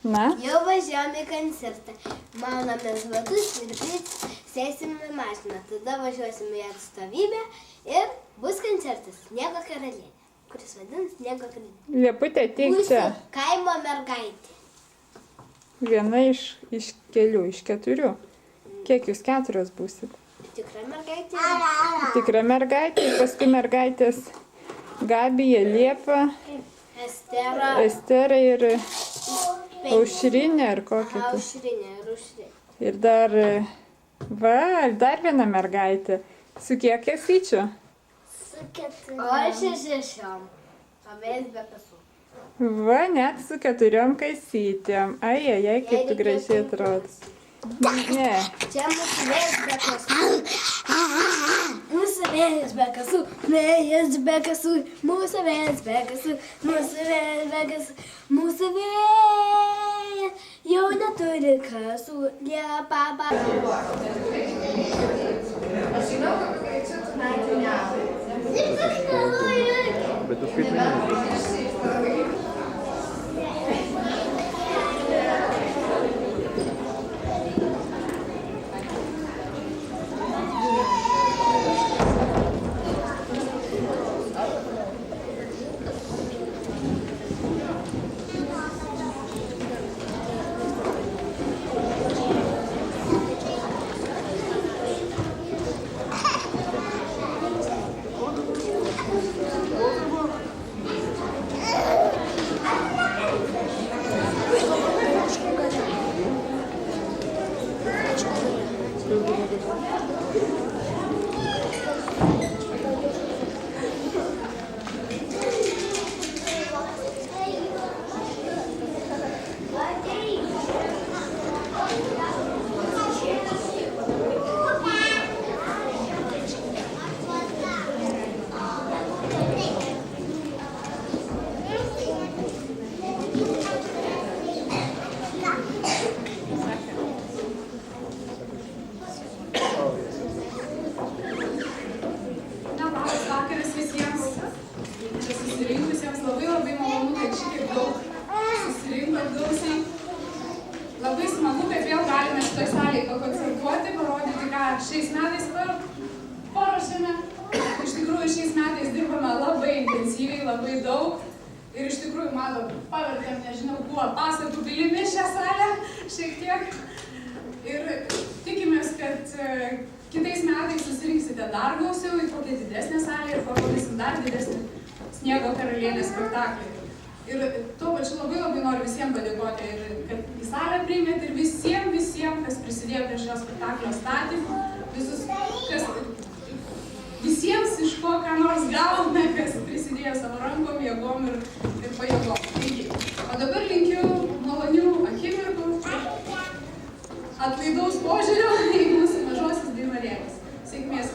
Na? Jau važiuojam į koncertą. Maunamės batus ir sėsim į mašiną. Tada važiuosim į atstovybę ir bus koncertas Sniego karalienė, kuris vadins Sniego karalienė. Lieputė, ateik čia. Būsiu kaimo mergaitė. Viena iš kelių, iš 4. Kiek jūs 4 būsit? Tikra mergaitė. Tikra mergaitė, paskui mergaitės Gabija, Liepa, Estera ir Aušrinė ar kokia tu. Aušrinė ir Aušrinė. Ir dar viena mergaitė. Su kiek kasyčių? Su 4. O aš 6. Pavės be kasų. Va, net su 4 kasytėm. Ai, kaip tu gražiai atrodai. Ne. Čia mūsų vėjas be kasų. Mūsų vėjas be kasų. Vėjas be kasų. Mūsų vėjas be kasų. Mūsų vėjas be kasų. Mūsų vėjas jau neturi kasų. Liepa. Aš žinau, kad greičiau tu metai neaugai. Bet tu skaitmeninė. Labai smagu, kad vėl galime šitoj salėje pakoncertuoti, parodyti, ką šiais metais paruošėme. Iš tikrųjų, šiais metais dirbame labai intensyviai, labai daug. Ir iš tikrųjų, matom, pavertėm, nežinau, kuo, pastatų pilimi šią salę šiek tiek. Ir tikimės, kad kitais metais susirinksite dar gausiau į kokią didesnę salę ir parodysim dar didesnį Sniego karalienės spektaklį. Ir tuo pačiu labai noriu visiems padėkoti, ir kad į salę priėmėt, ir visiems, kas prisidėjo prie šio spektaklio statymų, visiems iš ko ką nors gavome, kas prisidėjo savo rankom, jėgom ir pajėgom. Taigi, o dabar linkiu malonių akimirkų, atlaidaus požiūrio į mūsų mažosios dainarėlės. Sėkmės.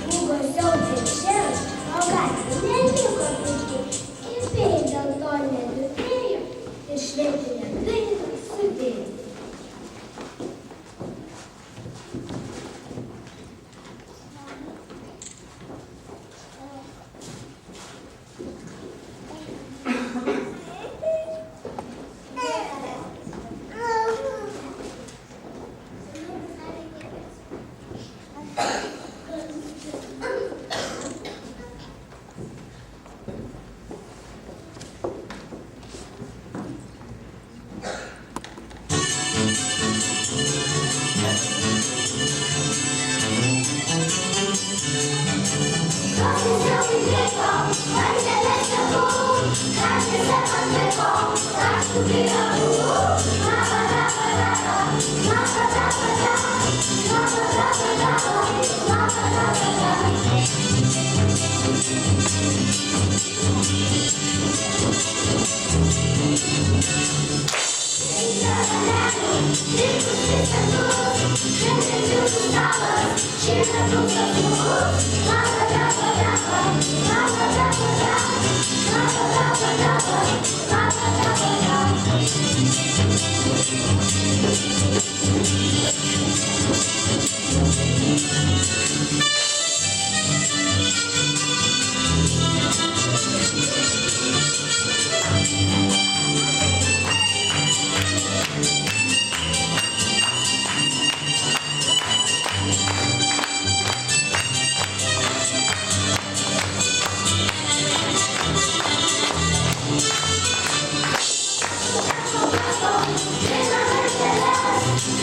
Buvo siautė šienas, o gatvė neliko puikiai. Kirpėjai dėl to neliūdėjo ir šventinę dainą sudėjo.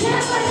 Never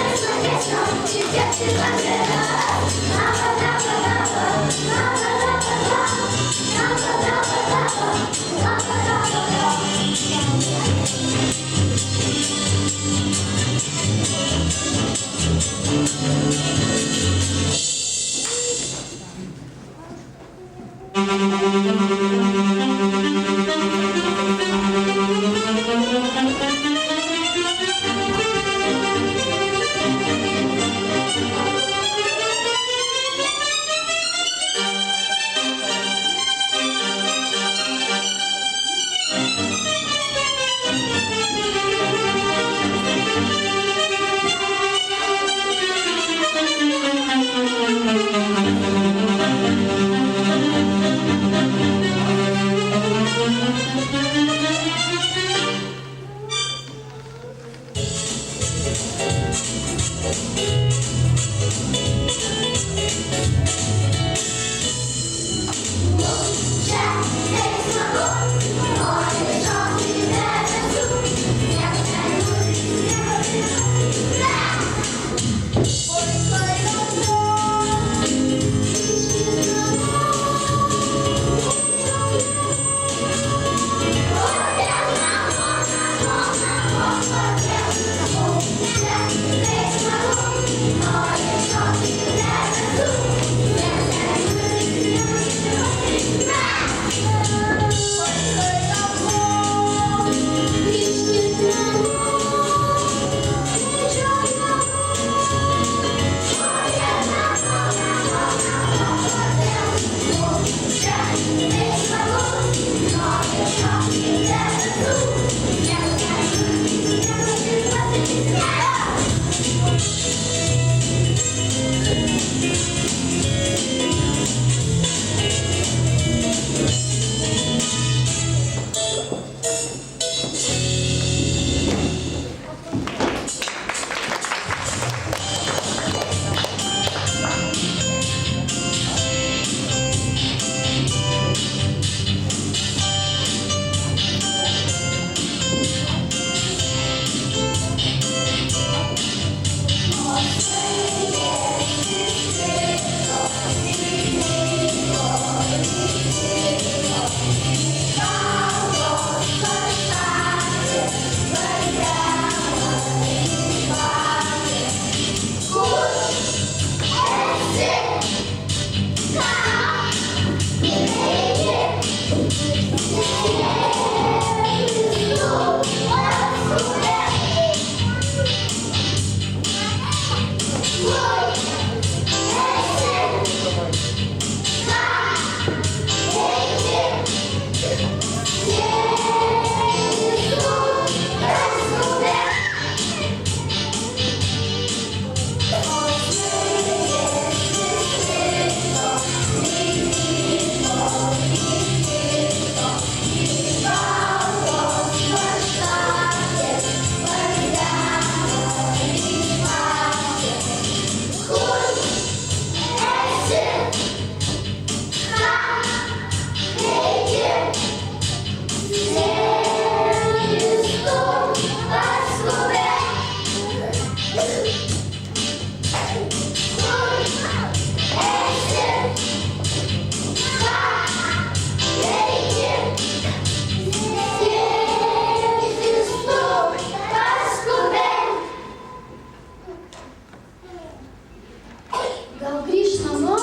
Gal grįš namo,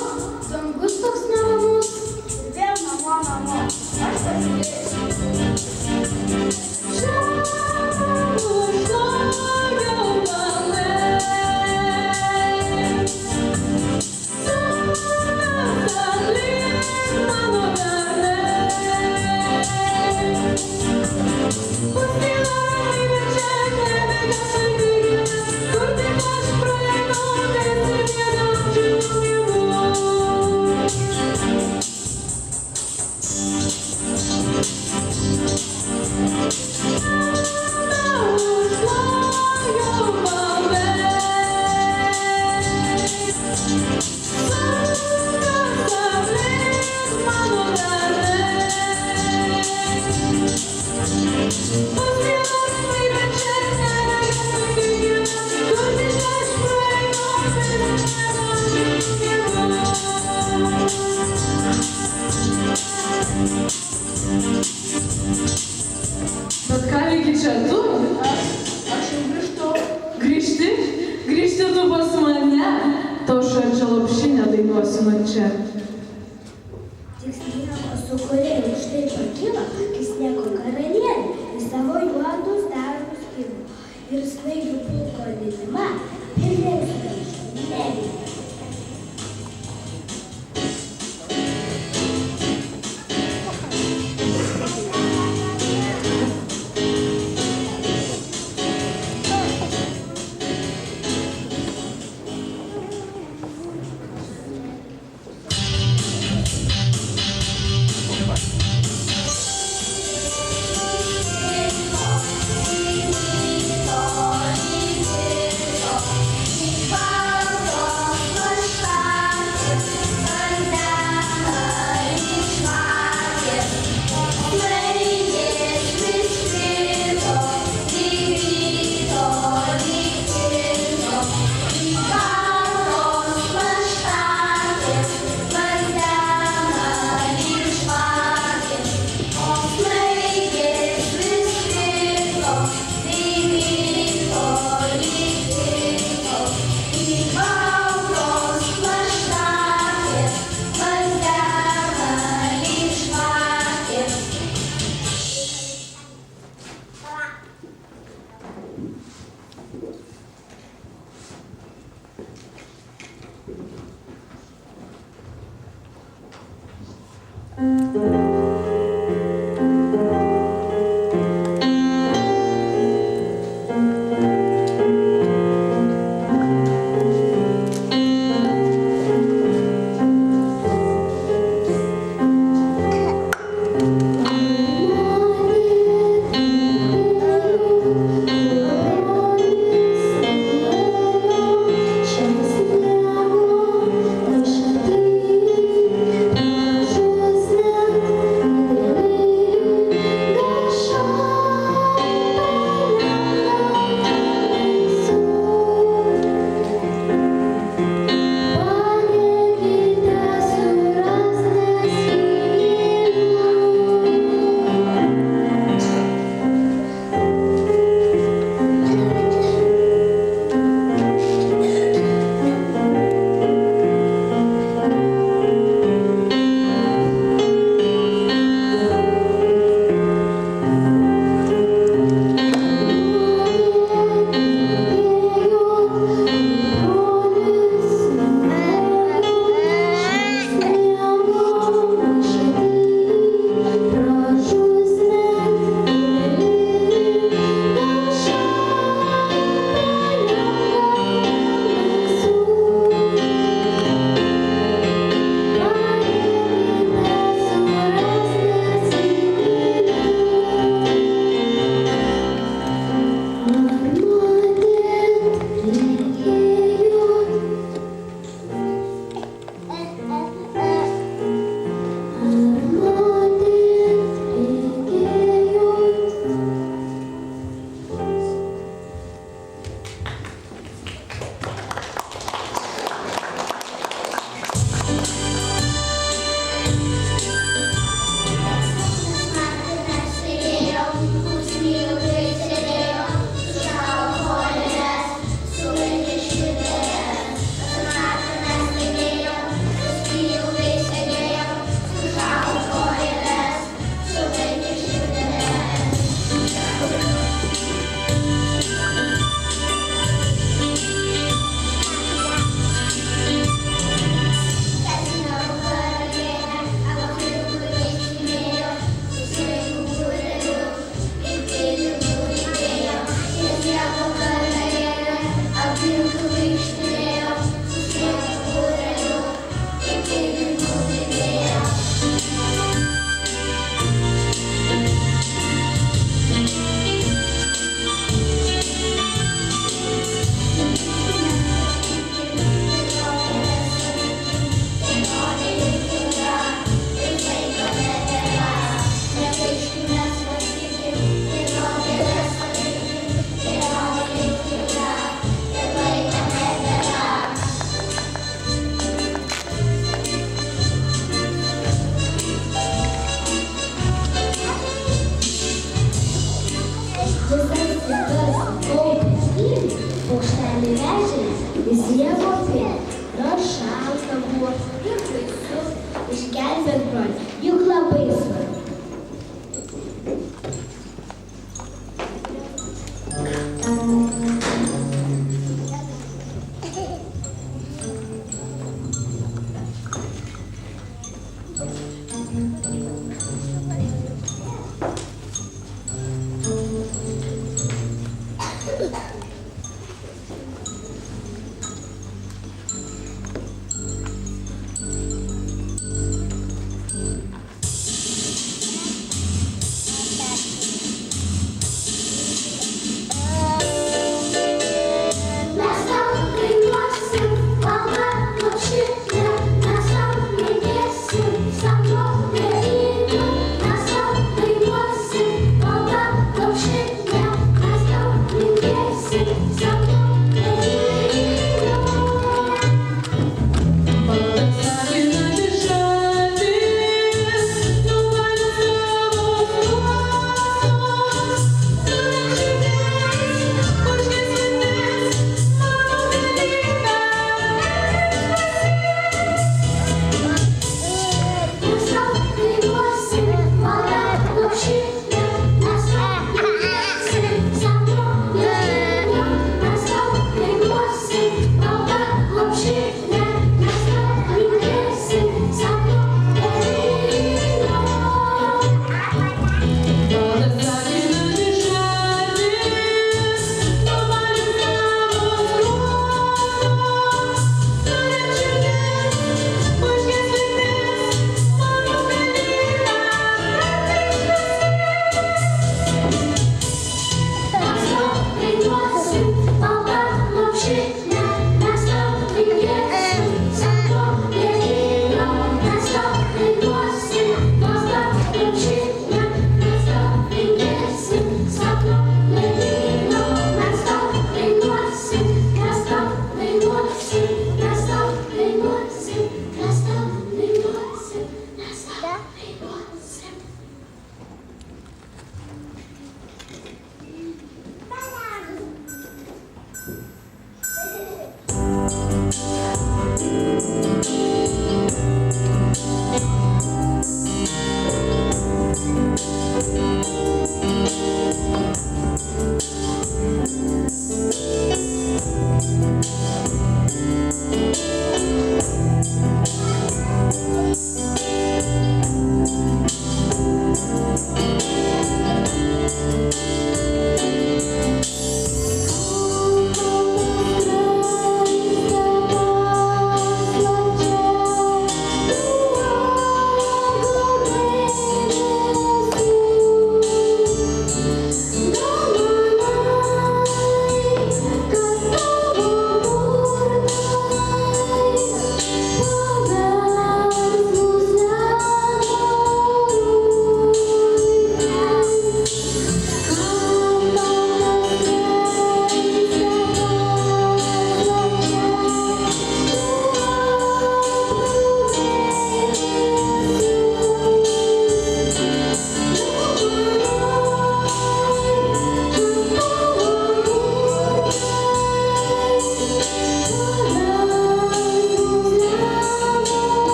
dangus toks neramus. Ir vėl namo. Aš pasidėsiu. Bet ką veiki čia tu? Aš jau grįžtu. Grįžti tu pas mane? Tau šalčio lopšinę dainuosiu nuo čia. Tik sniego sūkuriai už tai pakyla, kai sniego karalienė į savo juodus darbus kilo. Ir snaigių pulko didima pilnės raiškų neveikia. Thank you. šalta buvo ir baisu išgelbėt brolį, juk labai svarbu.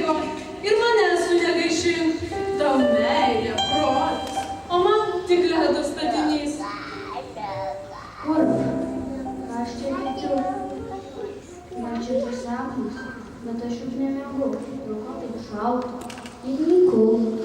laiko ir mane sunegaišink. Tau meilė, protas, o man tik ledo statinys. Kur? Aš čia tikiu. Man šitas sapnas, bet aš juk nemiegu. Dėl ko taip šalta? Ir mykau.